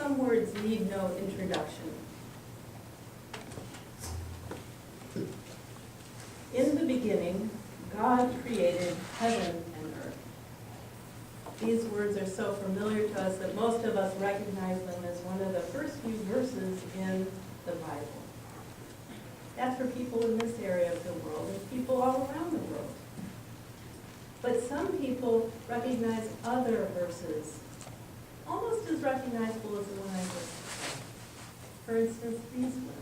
some words need no introduction. In the beginning, God created heaven and earth. These words are so familiar to us that most of us recognize them as one of the first few verses in the Bible. That's for people in this area of the world and people all around the world. But some people recognize other verses, almost as recognizable as the one I just said. For instance, these words.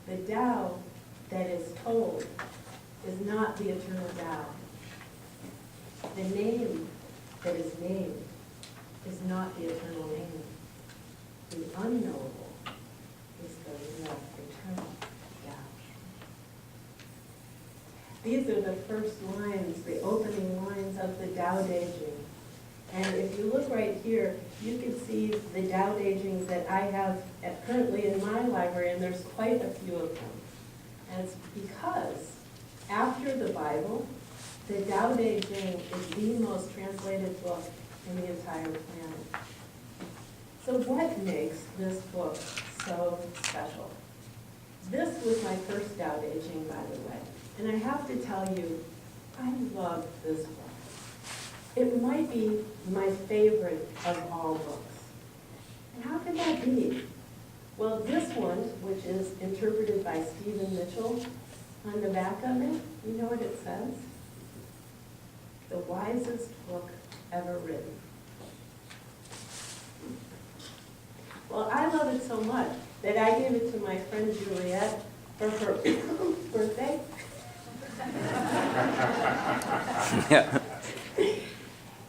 The Tao that is told is not the eternal Tao. The name that is named is not the eternal name. The unknowable is the eternal Tao. These are the first lines, the opening lines of the Tao Te Ching. And if you look right here, you can see the Tao Te Chings that I have currently in my library, and there's quite a few of them. And it's because after the Bible, the Tao Te Ching is the most translated book in the entire planet. So what makes this book so special? This was my first Tao Te Ching, by the way. And I have to tell you, I love this book. It might be my favorite of all books. And how could that be? Well, this one, which is interpreted by Stephen Mitchell, on the back of it, you know what it says? The wisest book ever written. Well, I love it so much that I gave it to my friend Juliet for her birthday. Yeah.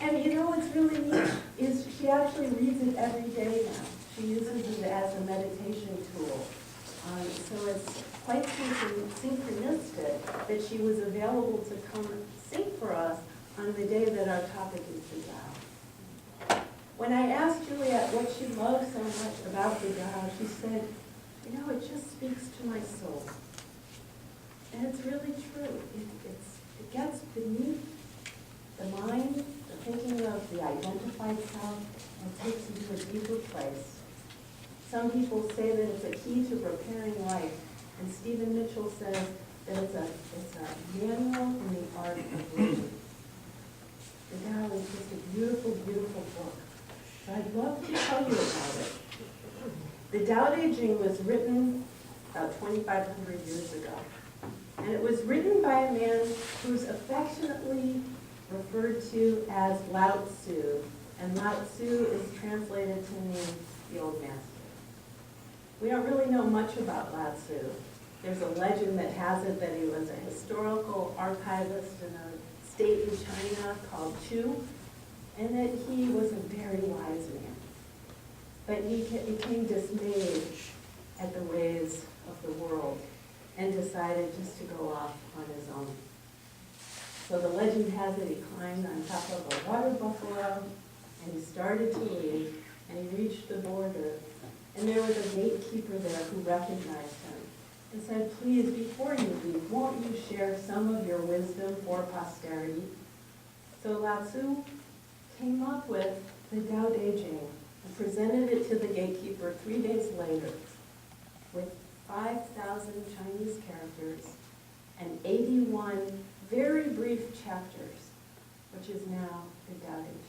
And you know what's really neat is she actually reads it every day now. She uses it as a meditation tool. So it's quite synchronistic that she was available to come sing for us on the day that our topic is the Tao. When I asked Juliet what she loved so much about the Tao, she said, you know, it just speaks to my soul. And it's really true. It gets beneath the mind, the thinking of the identified self, and takes you to a deeper place. Some people say that it's a key to preparing life, and Stephen Mitchell says that it's a manual in the art of living. The Tao is just a beautiful, beautiful book. So I'd love to tell you about it. The Tao Te Ching was written about 2,500 years ago. And it was written by a man who's affectionately referred to as Lao Tzu. And Lao Tzu is translated to mean the old master. We don't really know much about Lao Tzu. There's a legend that has it that he was a historical archivist in a state in China called Chu, and that he was a very wise man. But he became dismayed at the ways of the world and decided just to go off on his own. So the legend has it he climbed on top of a water buffalo, and he started to leave, and he reached the border, and there was a gatekeeper there who recognized him and said, please, before you leave, won't you share some of your wisdom for posterity? So Lao Tzu came up with the Tao Te Ching and presented it to the gatekeeper 3 days later with 5,000 Chinese characters and 81 very brief chapters, which is now the Tao Te Ching.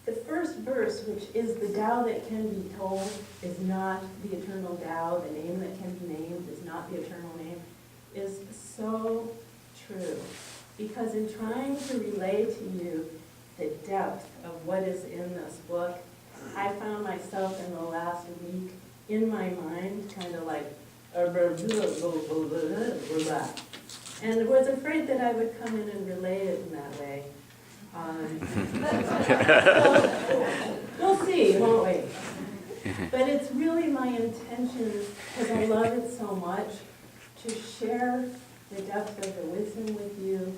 The first verse, which is the Tao that can be told, is not the eternal Tao. The name that can be named is not the eternal name, is so true. Because in trying to relay to you the depth of what is in this book, I found myself in the last week in my mind kind of like, and was afraid that I would come in and relay it in that way. So we'll see, won't we? But it's really my intention, because I love it so much, to share the depth of the wisdom with you,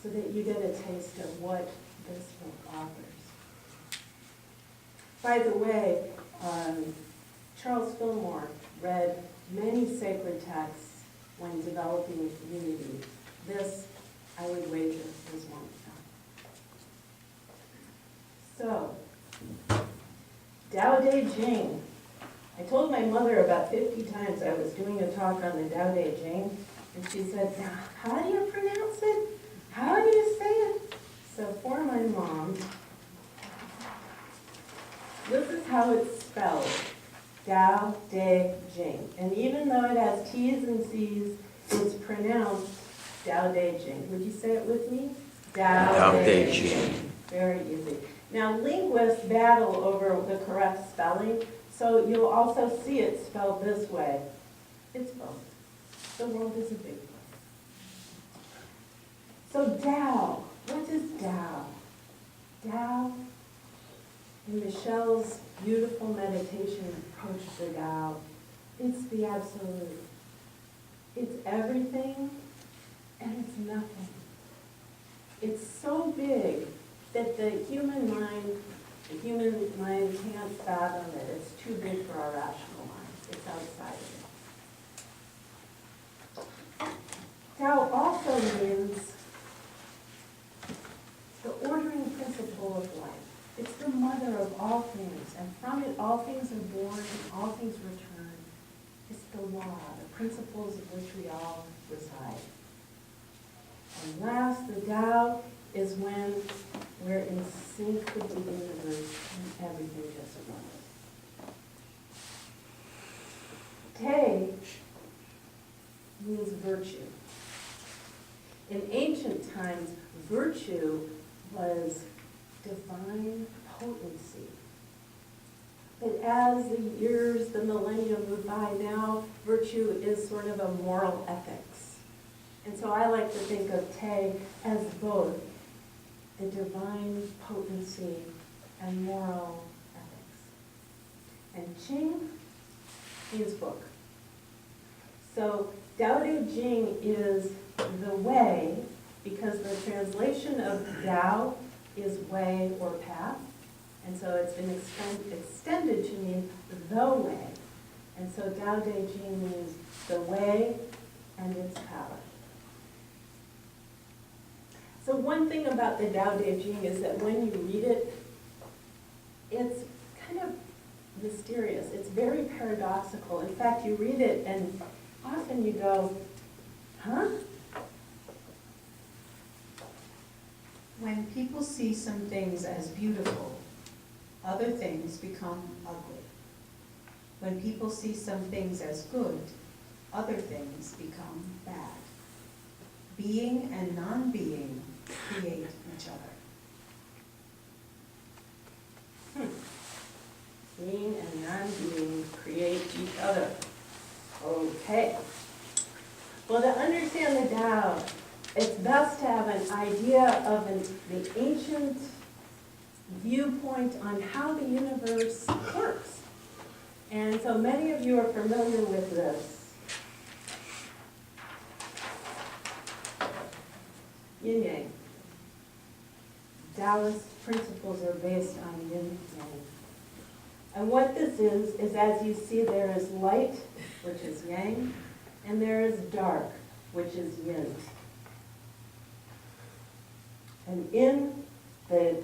so that you get a taste of what this book offers. By the way, Charles Fillmore read many sacred texts when developing a community. This, I would wager, is one of them. So, Tao Te Ching. I told my mother about 50 times I was doing a talk on the Tao Te Ching, and she said, "Now, how do you pronounce it? How do you say it?" So for my mom, this is how it's spelled, Tao Te Ching. And even though it has T's and C's, it's pronounced Tao Te Ching. Would you say it with me? Tao Te Ching. Very easy. Now, linguists battle over the correct spelling, so you'll also see it spelled this way. It's both. The world is a big place. So Tao, what is Tao? Tao, in Michelle's beautiful meditation approach to Tao, it's the absolute. It's everything and it's nothing. It's so big that the human mind can't fathom it. It's too big for our rational mind. It's outside of it. Tao also means the ordering principle of life. It's the mother of all things, and from it all things are born and all things return. It's the law, the principles of which we all reside. And last, the Tao is when we're in sync with the universe and everything just runs. Te means virtue. In ancient times, virtue was divine potency. But as the years, the millennia move by, now virtue is sort of a moral ethics. And so I like to think of Te as both the divine potency and moral ethics. And Ching means book. So Tao Te Ching is the way, because the translation of Tao is way or path, and so it's been extended to mean the way. And so Tao Te Ching means the way and its power. So one thing about the Tao Te Ching is that when you read it, it's kind of mysterious. It's very paradoxical. In fact, you read it and often you go, huh? When people see some things as beautiful, other things become ugly. When people see some things as good, other things become bad. Being and non-being create each other. Being and non-being create each other. Okay. Well, to understand the Tao, it's best to have an idea of the ancient viewpoint on how the universe works. And so many of you are familiar with this. Yin Yang. Taoist principles are based on Yin Yang. And what this is as you see, there is light, which is Yang, and there is dark, which is Yin. And in the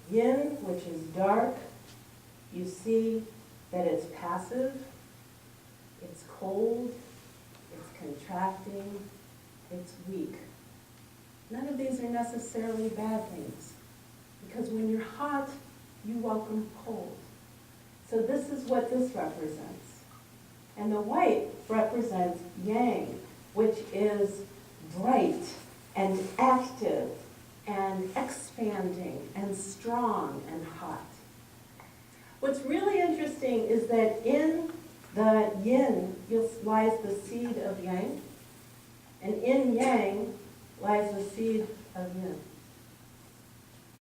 Yin, which is dark, you see that it's passive, it's cold, it's contracting, it's weak. None of these are necessarily bad things, because when you're hot, you welcome cold. So this is what this represents. And the white represents Yang, which is bright and active and expanding and strong and hot. What's really interesting is that in the Yin lies the seed of Yang, and in Yang lies the seed of Yin.